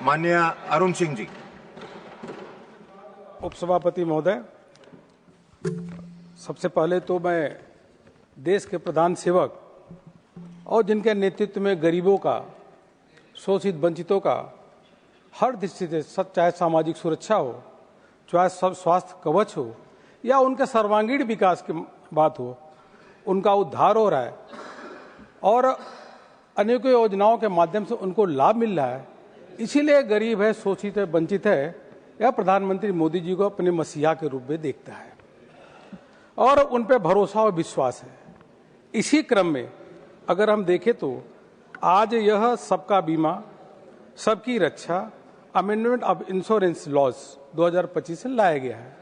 माननीय अरुण सिंह जी। उपसभापति महोदय, सबसे पहले तो मैं देश के प्रधान सेवक और जिनके नेतृत्व में गरीबों का, शोषित वंचितों का हर दृष्टि से, चाहे सामाजिक सुरक्षा हो, चाहे स्वास्थ्य कवच हो या उनके सर्वांगीण विकास की बात हो, उनका उद्धार हो रहा है और अनेकों योजनाओं के माध्यम से उनको लाभ मिल रहा है। इसीलिए गरीब है, शोषित है, वंचित है, यह प्रधानमंत्री मोदी जी को अपने मसीहा के रूप में देखता है और उन पर भरोसा और विश्वास है। इसी क्रम में अगर हम देखें तो आज यह सबका बीमा सबकी रक्षा अमेंडमेंट ऑफ इंश्योरेंस लॉज 2025 से लाया गया है।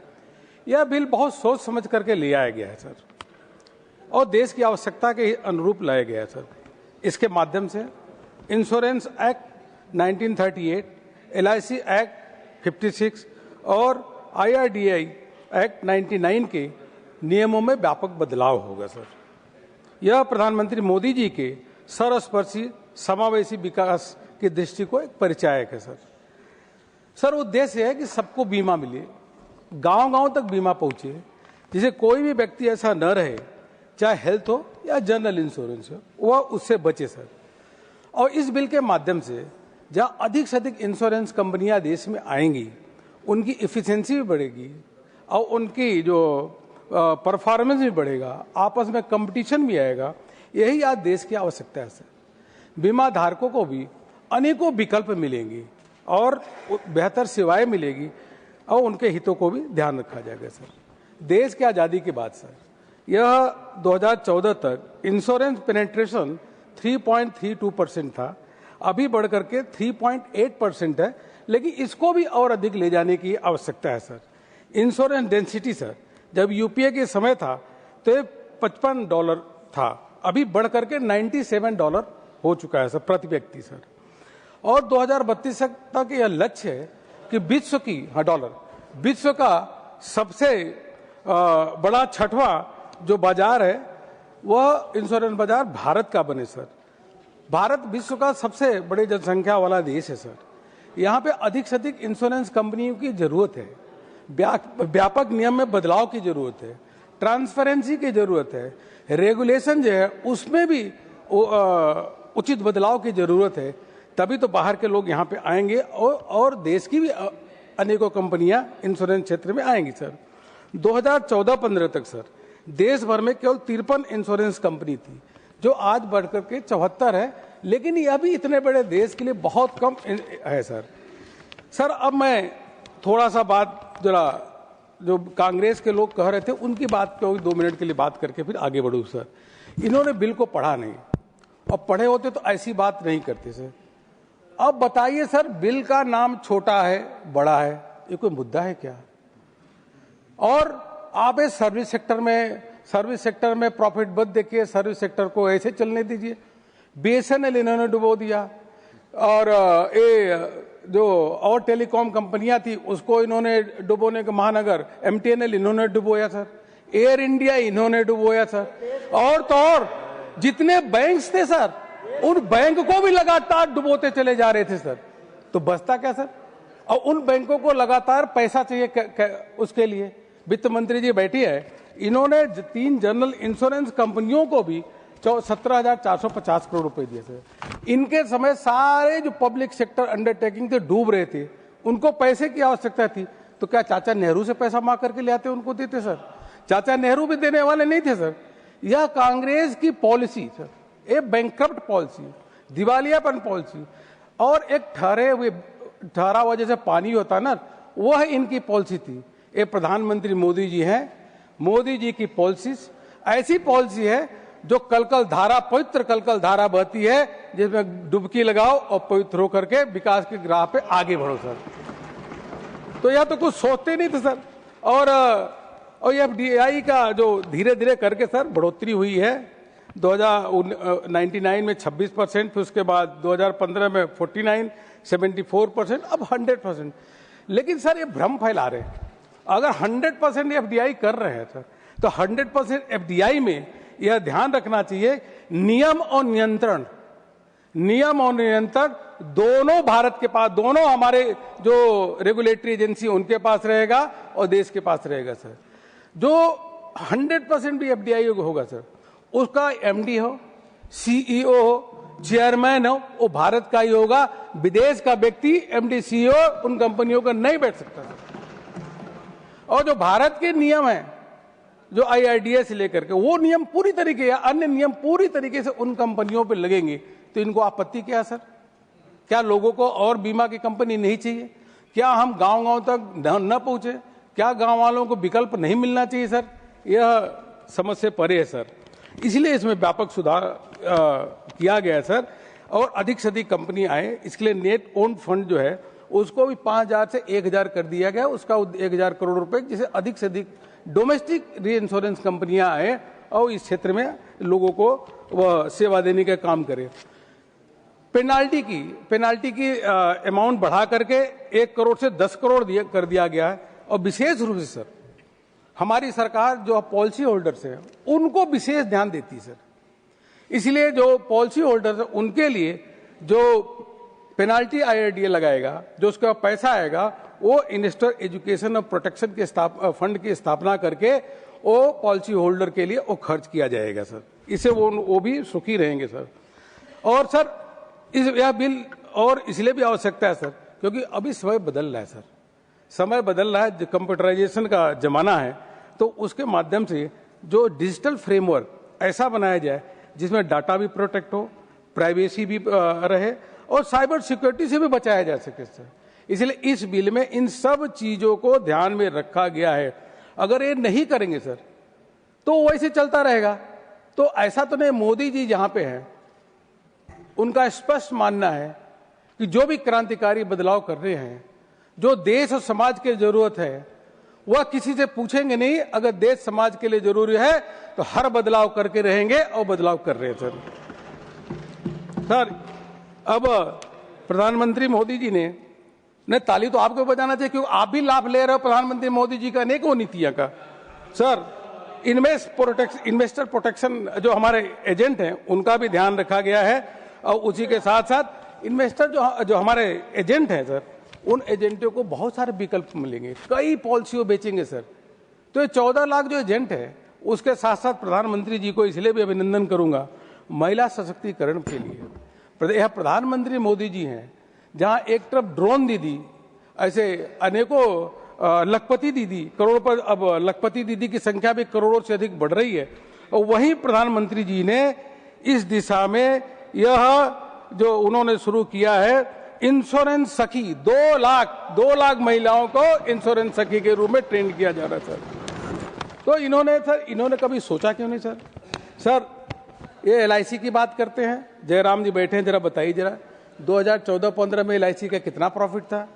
यह बिल बहुत सोच समझ करके ले आया गया है सर और देश की आवश्यकता के अनुरूप लाया गया है सर। इसके माध्यम से इंश्योरेंस एक्ट 1938, LIC एक्ट 56 और IRDAI एक्ट 99 के नियमों में व्यापक बदलाव होगा सर। यह प्रधानमंत्री मोदी जी के सर्वस्पर्शी समावेशी विकास की दृष्टि को एक परिचायक है सर। सर उद्देश्य है कि सबको बीमा मिले, गांव-गांव तक बीमा पहुंचे, जिसे कोई भी व्यक्ति ऐसा न रहे, चाहे हेल्थ हो या जनरल इंश्योरेंस हो, वह उससे बचे सर। और इस बिल के माध्यम से जहां अधिक से अधिक इंश्योरेंस कंपनियां देश में आएंगी, उनकी एफिशिएंसी भी बढ़ेगी और उनकी जो परफॉर्मेंस भी बढ़ेगा, आपस में कंपटीशन भी आएगा। यही आज देश की आवश्यकता है सर। बीमा धारकों को भी अनेकों विकल्प मिलेंगे और बेहतर सेवाएं मिलेगी और उनके हितों को भी ध्यान रखा जाएगा सर। देश की आज़ादी के बाद सर यह 2014 तक इंश्योरेंस पेनिट्रेशन 3.32% था, अभी बढ़कर के 3.8% है, लेकिन इसको भी और अधिक ले जाने की आवश्यकता है सर। इंश्योरेंस डेंसिटी सर जब यूपीए के समय था तो ये $55 था, अभी बढ़कर के $97 हो चुका है सर प्रति व्यक्ति सर। और 2032 तक यह लक्ष्य है कि विश्व का सबसे बड़ा छठवां जो बाजार है वह इंश्योरेंस बाजार भारत का बने सर। भारत विश्व का सबसे बड़े जनसंख्या वाला देश है सर। यहाँ पे अधिक से अधिक इंश्योरेंस कंपनियों की जरूरत है, व्यापक नियम में बदलाव की जरूरत है, ट्रांसपेरेंसी की जरूरत है, रेगुलेशन जो है उसमें भी उचित बदलाव की जरूरत है। तभी तो बाहर के लोग यहाँ पे आएंगे और देश की भी अनेकों कंपनियां इंश्योरेंस क्षेत्र में आएंगी सर। 2014-15 तक सर देश भर में केवल 53 इंश्योरेंस कंपनी थी, जो आज बढ़कर के 74 है, लेकिन यह भी इतने बड़े देश के लिए बहुत कम है सर। सर अब मैं थोड़ा सा बात जरा जो कांग्रेस के लोग कह रहे थे उनकी बात को 2 मिनट के लिए बात करके फिर आगे बढ़ूँ सर। इन्होंने बिल को पढ़ा नहीं और पढ़े होते तो ऐसी बात नहीं करते सर। अब बताइए सर, बिल का नाम छोटा है बड़ा है, ये कोई मुद्दा है क्या? और आप इस सर्विस सेक्टर में प्रॉफिट मत देखिए, सर्विस सेक्टर को ऐसे चलने दीजिए। BSNL इन्होंने डुबो दिया और ये जो और टेलीकॉम कंपनियां थी उसको इन्होंने डुबोने के महानगर MTNL इन्होंने डुबोया सर, एयर इंडिया इन्होंने डुबोया सर, और तो और जितने बैंक्स थे सर उन बैंक को भी लगातार डुबोते चले जा रहे थे सर। तो बचता क्या सर? और उन बैंकों को लगातार पैसा चाहिए उसके लिए। वित्त मंत्री जी बैठी है, इन्होंने 3 जनरल इंश्योरेंस कंपनियों को भी 17,450 करोड़ रुपए दिए सर। इनके समय सारे जो पब्लिक सेक्टर अंडरटेकिंग थे डूब रहे थे, उनको पैसे की आवश्यकता थी, तो क्या चाचा नेहरू से पैसा मांग करके ले आते उनको देते सर? चाचा नेहरू भी देने वाले नहीं थे सर। यह कांग्रेस की पॉलिसी सर, एक बैंकक्रप्ट पॉलिसी, दिवालियापन पॉलिसी और एक ठहरा हुआ जैसे पानी होता है ना, वह इनकी पॉलिसी थी। ये प्रधानमंत्री मोदी जी हैं, मोदी जी की पॉलिसी ऐसी पॉलिसी है जो पवित्र कलकल धारा बहती है, जिसमें डुबकी लगाओ और पवित्र होकर के विकास के राह पे आगे बढ़ो सर। तो यह तो कुछ सोचते नहीं थे सर। और FDI का जो धीरे धीरे करके सर बढ़ोतरी हुई है, 1999 में 26%, फिर उसके बाद 2015 में 49, 74%, अब 100%। लेकिन सर ये भ्रम फैला रहे हैं। अगर 100% FDI कर रहे हैं सर, तो 100% FDI में यह ध्यान रखना चाहिए नियम और नियंत्रण दोनों भारत के पास, दोनों हमारे जो रेगुलेटरी एजेंसी उनके पास रहेगा और देश के पास रहेगा सर। जो 100% भी एफडीआई होगा सर, उसका एमडी हो, सीईओ हो, चेयरमैन हो, वो भारत का ही होगा। विदेश का व्यक्ति एमडी सीईओ उन कंपनियों का नहीं बैठ सकता सर। और जो भारत के नियम है, जो IRDA से लेकर के, वो नियम पूरी तरीके या अन्य नियम पूरी तरीके से उन कंपनियों पे लगेंगे। तो इनको आपत्ति क्या सर? क्या लोगों को और बीमा की कंपनी नहीं चाहिए? क्या हम गांव-गांव तक न पहुंचे? क्या गांव वालों को विकल्प नहीं मिलना चाहिए सर? यह समझ से परे है सर। इसलिए इसमें व्यापक सुधार किया गया है सर, और अधिक से अधिक कंपनी आए। इसके लिए नेट ओन फंड जो है उसको भी 5,000 से 1,000 कर दिया गया, उसका 1,000 करोड़ रुपए, जिसे अधिक से अधिक डोमेस्टिक री इंश्योरेंस कंपनियां आए और इस क्षेत्र में लोगों को वह सेवा देने का काम करे। पेनाल्टी की अमाउंट बढ़ा करके 1 करोड़ से 10 करोड़ कर दिया गया है। और विशेष रूप से सर हमारी सरकार जो पॉलिसी होल्डर्स हैं उनको विशेष ध्यान देती है सर। इसलिए जो पॉलिसी होल्डर्स हैं उनके लिए जो पेनाल्टी IRDA लगाएगा, जो उसका पैसा आएगा, वो इन्वेस्टर एजुकेशन और प्रोटेक्शन के फंड की स्थापना करके वो पॉलिसी होल्डर के लिए वो खर्च किया जाएगा सर। इससे वो भी सुखी रहेंगे सर। और सर यह बिल और इसलिए भी आवश्यकता है सर क्योंकि अभी समय बदल रहा है सर, समय बदल रहा है, कंप्यूटराइजेशन का जमाना है। तो उसके माध्यम से जो डिजिटल फ्रेमवर्क ऐसा बनाया जाए जिसमें डाटा भी प्रोटेक्ट हो, प्राइवेसी भी रहे और साइबर सिक्योरिटी से भी बचाया जा सके सर। इसलिए इस बिल में इन सब चीजों को ध्यान में रखा गया है। अगर ये नहीं करेंगे सर तो वैसे चलता रहेगा। तो ऐसा तो नहीं, मोदी जी जहां पे हैं उनका स्पष्ट मानना है कि जो भी क्रांतिकारी बदलाव कर रहे हैं, जो देश और समाज की जरूरत है, वह किसी से पूछेंगे नहीं। अगर देश समाज के लिए जरूरी है तो हर बदलाव करके रहेंगे और बदलाव कर रहे हैं सर। अब प्रधानमंत्री मोदी जी ने ताली तो आपको बजाना चाहिए क्योंकि आप भी लाभ ले रहे हो प्रधानमंत्री मोदी जी का अनेकों नीतियां का सर। इन्वेस्टर प्रोटेक्शन जो हमारे एजेंट हैं उनका भी ध्यान रखा गया है और उसी के साथ साथ इन्वेस्टर जो हमारे एजेंट हैं सर, उन एजेंटों को बहुत सारे विकल्प मिलेंगे, कई पॉलिसियों बेचेंगे सर। तो ये 14 लाख जो एजेंट है उसके साथ साथ प्रधानमंत्री जी को इसलिए भी अभिनंदन करूंगा महिला सशक्तिकरण के लिए। यह प्रधानमंत्री मोदी जी हैं जहां एक तरफ ड्रोन दीदी, ऐसे अनेकों लखपति दीदी, करोड़ों पर अब लखपति दीदी की संख्या भी करोड़ों से अधिक बढ़ रही है। और वहीं प्रधानमंत्री जी ने इस दिशा में यह जो उन्होंने शुरू किया है इंश्योरेंस सखी, 2 लाख महिलाओं को इंश्योरेंस सखी के रूप में ट्रेन किया जा रहा है सर। तो इन्होंने कभी सोचा क्यों नहीं सर? ये LIC की बात करते हैं, जयराम जी बैठे हैं, जरा बताइए जरा 2014-15 में LIC का कितना प्रॉफिट था?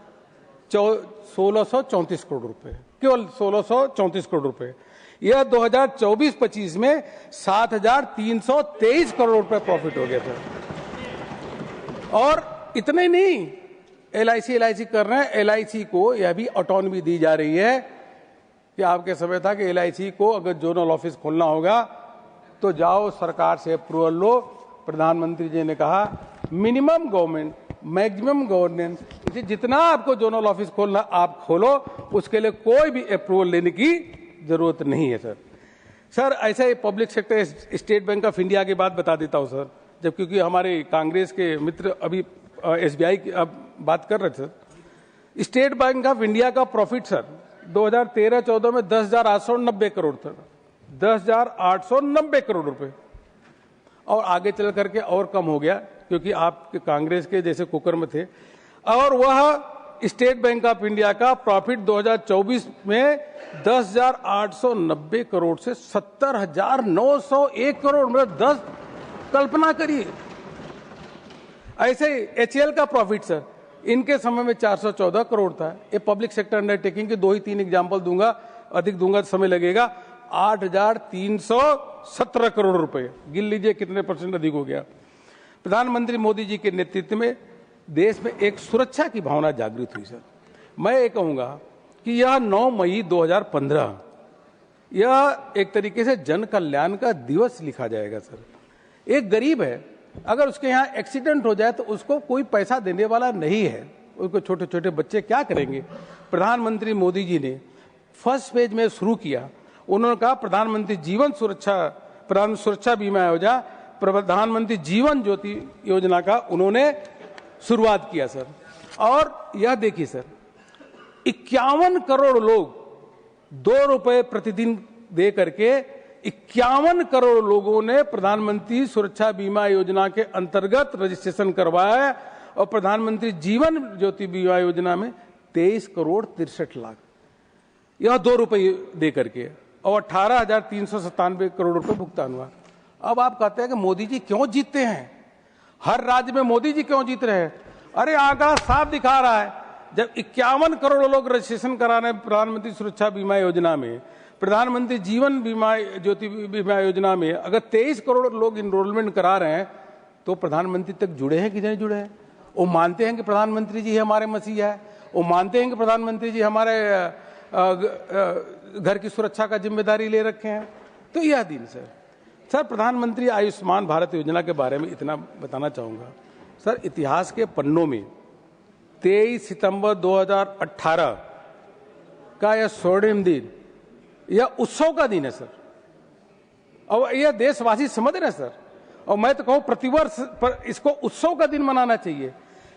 1634 करोड़ रुपए, केवल 1634 करोड़ रुपए। यह 2024-25 में 7,323 करोड़ रुपए प्रॉफिट हो गया था। और इतने नहीं, LIC कर रहे हैं। LIC को यह भी ऑटोनॉमी दी जा रही है कि आपके समय था कि LIC को अगर जोनल ऑफिस खोलना होगा तो जाओ सरकार से अप्रूवल लो। प्रधानमंत्री जी ने कहा मिनिमम गवर्नमेंट मैक्सिमम गवर्नेंस, जितना आपको जोनल ऑफिस खोलना आप खोलो, उसके लिए कोई भी अप्रूवल लेने की जरूरत नहीं है सर। ऐसे ही public sector State Bank of India की बात बता देता हूं सर, जब क्योंकि हमारे कांग्रेस के मित्र अभी SBI की अब बात कर रहे थे sir. State Bank of India का प्रॉफिट सर 2013-14 में 10,890 करोड़ था, 10,890 करोड़ रुपए। और आगे चल करके और कम हो गया क्योंकि आप कांग्रेस के जैसे कुकर में थे। और वह स्टेट बैंक ऑफ इंडिया का प्रॉफिट 2024 में 10,890 करोड़ से 70,901 करोड़, मतलब 10, कल्पना करिए। ऐसे HAL का प्रॉफिट सर इनके समय में 414 करोड़ था। ये पब्लिक सेक्टर अंडरटेकिंग के 2-3 एग्जाम्पल दूंगा, अधिक दूंगा तो समय लगेगा। 8,317 करोड़ रुपए, गिन लीजिए कितने % अधिक हो गया। प्रधानमंत्री मोदी जी के नेतृत्व में देश में एक सुरक्षा की भावना जागृत हुई सर। मैं ये कहूंगा कि यह 9 मई 2015 यह एक तरीके से जन कल्याण का दिवस लिखा जाएगा सर। एक गरीब है अगर उसके यहाँ एक्सीडेंट हो जाए तो उसको कोई पैसा देने वाला नहीं है, उसको छोटे छोटे बच्चे क्या करेंगे। प्रधानमंत्री मोदी जी ने फर्स्ट पेज में शुरू किया, उन्होंने कहा प्रधानमंत्री जीवन सुरक्षा बीमा योजना, प्रधानमंत्री जीवन ज्योति योजना का उन्होंने शुरुआत किया सर। और यह देखिए सर, 51 करोड़ लोग 2 रुपए प्रतिदिन दे करके 51 करोड़ लोगों ने प्रधानमंत्री सुरक्षा बीमा योजना के अंतर्गत रजिस्ट्रेशन करवाया है। और प्रधानमंत्री जीवन ज्योति बीमा योजना में 23 करोड़ 63 लाख, यह 2 रुपए दे करके, और 18,397 करोड़ रुपए भुगतान हुआ। अब आप कहते हैं कि मोदी जी क्यों जीतते हैं, हर राज्य में मोदी जी क्यों जीत रहे हैं? अरे आंकड़ा साफ दिखा रहा है, जब 51 करोड़ लोग रजिस्ट्रेशन करा रहे हैं प्रधानमंत्री सुरक्षा बीमा योजना में, प्रधानमंत्री जीवन बीमा ज्योति बीमा योजना में अगर 23 करोड़ लोग इनरोलमेंट करा रहे हैं, तो प्रधानमंत्री तक जुड़े हैं कि नहीं जुड़े हैं? वो मानते हैं कि प्रधानमंत्री जी हमारे मसीहा है, वो मानते हैं कि प्रधानमंत्री जी हमारे घर की सुरक्षा का जिम्मेदारी ले रखे हैं। तो यह दिन सर प्रधानमंत्री आयुष्मान भारत योजना के बारे में इतना बताना चाहूंगा सर, इतिहास के पन्नों में 23 सितंबर 2018 का यह स्वर्णिम दिन, यह उत्सव का दिन है सर, और यह देशवासी समझ रहे हैं सर। और मैं तो कहूं प्रतिवर्ष पर इसको उत्सव का दिन मनाना चाहिए।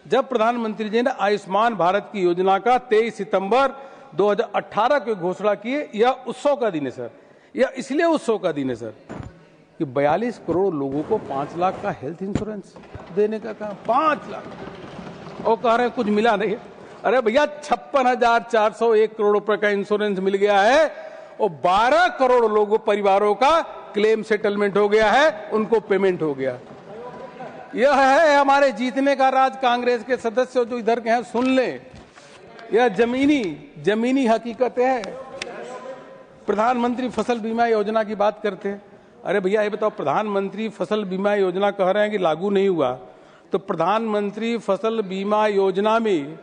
जब प्रधानमंत्री जी ने आयुष्मान भारत की योजना का 23 सितंबर 2018 की घोषणा की, यह उत्सव का दिन है सर। यह इसलिए उत्सव का दिन है सर कि 42 करोड़ लोगों को 5 लाख का हेल्थ इंश्योरेंस देने का काम, 5 लाख, और कह रहे हैं कुछ मिला नहीं। अरे भैया 56,401 करोड़ रुपए का इंश्योरेंस मिल गया है, और 12 करोड़ लोगों परिवारों का क्लेम सेटलमेंट हो गया है, उनको पेमेंट हो गया। यह है हमारे जीतने का राज। कांग्रेस के सदस्य जो इधर के हैं सुन लें, यह जमीनी हकीकत है। प्रधानमंत्री फसल बीमा योजना की बात करते हैं। अरे भैया ये बताओ, प्रधानमंत्री फसल बीमा योजना कह रहे हैं कि लागू नहीं हुआ, तो प्रधानमंत्री फसल बीमा योजना में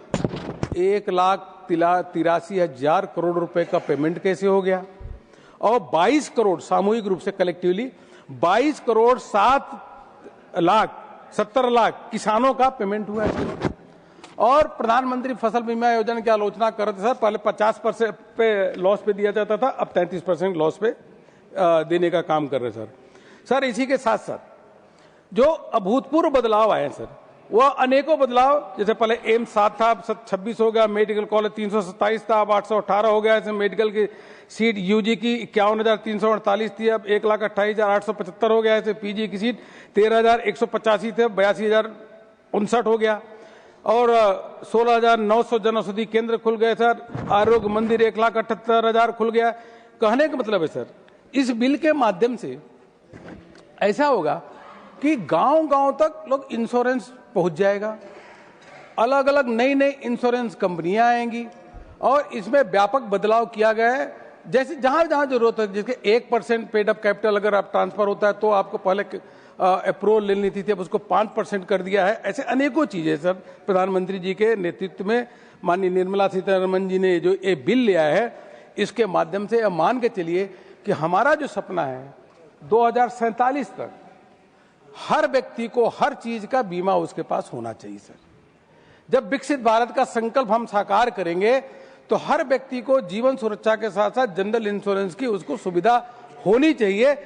1,83,000 करोड़ रुपए का पेमेंट कैसे हो गया? और 22 करोड़ सामूहिक रूप से कलेक्टिवली 22 करोड़ 70 लाख किसानों का पेमेंट हुआ है। और प्रधानमंत्री फसल बीमा योजना की आलोचना कर रहे थे सर, पहले 50% पे लॉस पे दिया जाता था, अब 33% लॉस पे देने का काम कर रहे सर। इसी के साथ साथ जो अभूतपूर्व बदलाव आए सर, वह अनेकों बदलाव, जैसे पहले एम्स 7 था, अब 26 हो गया, मेडिकल कॉलेज 327 था, अब 818 हो गया। मेडिकल की सीट यूजी की 51,348 थी, अब 1,28,875 हो गया। पीजी की सीट 13,185 थे, 82,059 हो गया। और 16,900 जन औषधि केंद्र खुल गए सर। आरोग्य मंदिर 1,78,000 खुल गया। कहने का मतलब है सर, इस बिल के माध्यम से ऐसा होगा कि गांव-गांव तक लोग इंश्योरेंस पहुंच जाएगा, अलग अलग नई नई इंश्योरेंस कंपनियां आएंगी, और इसमें व्यापक बदलाव किया गया है। जैसे जहां जहां जरूरत है, जैसे 1% पेड अप कैपिटल अगर आप ट्रांसफर होता है तो आपको पहले अप्रूवल लेनी थी, अब उसको 5% कर दिया है। ऐसे अनेकों चीजें सर प्रधानमंत्री जी के नेतृत्व में माननीय निर्मला सीतारमण जी ने जो ये बिल लिया है, इसके माध्यम से मान के चलिए कि हमारा जो सपना है 2047 तक हर व्यक्ति को हर चीज का बीमा उसके पास होना चाहिए सर। जब विकसित भारत का संकल्प हम साकार करेंगे तो हर व्यक्ति को जीवन सुरक्षा के साथ साथ जनरल इंश्योरेंस की उसको सुविधा होनी चाहिए।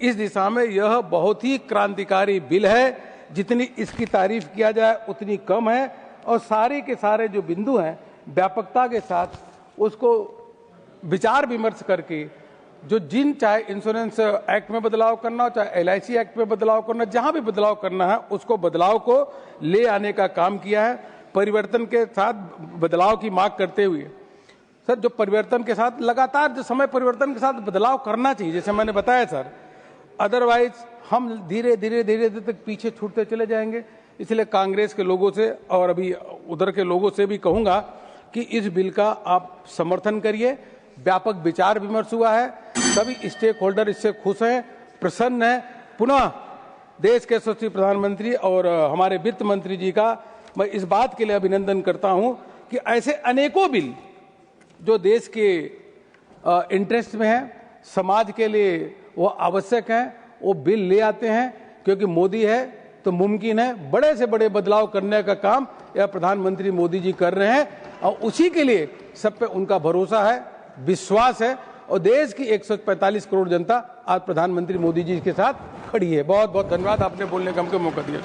इस दिशा में यह बहुत ही क्रांतिकारी बिल है, जितनी इसकी तारीफ किया जाए उतनी कम है। और सारे के सारे जो बिंदु हैं व्यापकता के साथ उसको विचार विमर्श करके जो चाहे इंश्योरेंस एक्ट में बदलाव करना हो, चाहे LIC एक्ट में बदलाव करना, जहां भी बदलाव करना है उसको बदलाव को ले आने का काम किया है। परिवर्तन के साथ बदलाव की मांग करते हुए सर, जो परिवर्तन के साथ लगातार जो समय परिवर्तन के साथ बदलाव करना चाहिए, जैसे मैंने बताया सर, अदरवाइज हम धीरे धीरे तक पीछे छूटते चले जाएंगे। इसलिए कांग्रेस के लोगों से और अभी उधर के लोगों से भी कहूंगा कि इस बिल का आप समर्थन करिए। व्यापक विचार विमर्श हुआ है, सभी स्टेक होल्डर इससे खुश हैं, प्रसन्न हैं। पुनः देश के यशस्वी प्रधानमंत्री और हमारे वित्त मंत्री जी का मैं इस बात के लिए अभिनंदन करता हूं कि ऐसे अनेकों बिल जो देश के इंटरेस्ट में है, समाज के लिए वो आवश्यक है, वो बिल ले आते हैं। क्योंकि मोदी है तो मुमकिन है बड़े से बड़े बदलाव करने का काम यह प्रधानमंत्री मोदी जी कर रहे हैं और उसी के लिए सब पे उनका भरोसा है, विश्वास है और देश की 145 करोड़ जनता आज प्रधानमंत्री मोदी जी के साथ खड़ी है। बहुत बहुत धन्यवाद, आपने बोलने का हमको मौका दिया।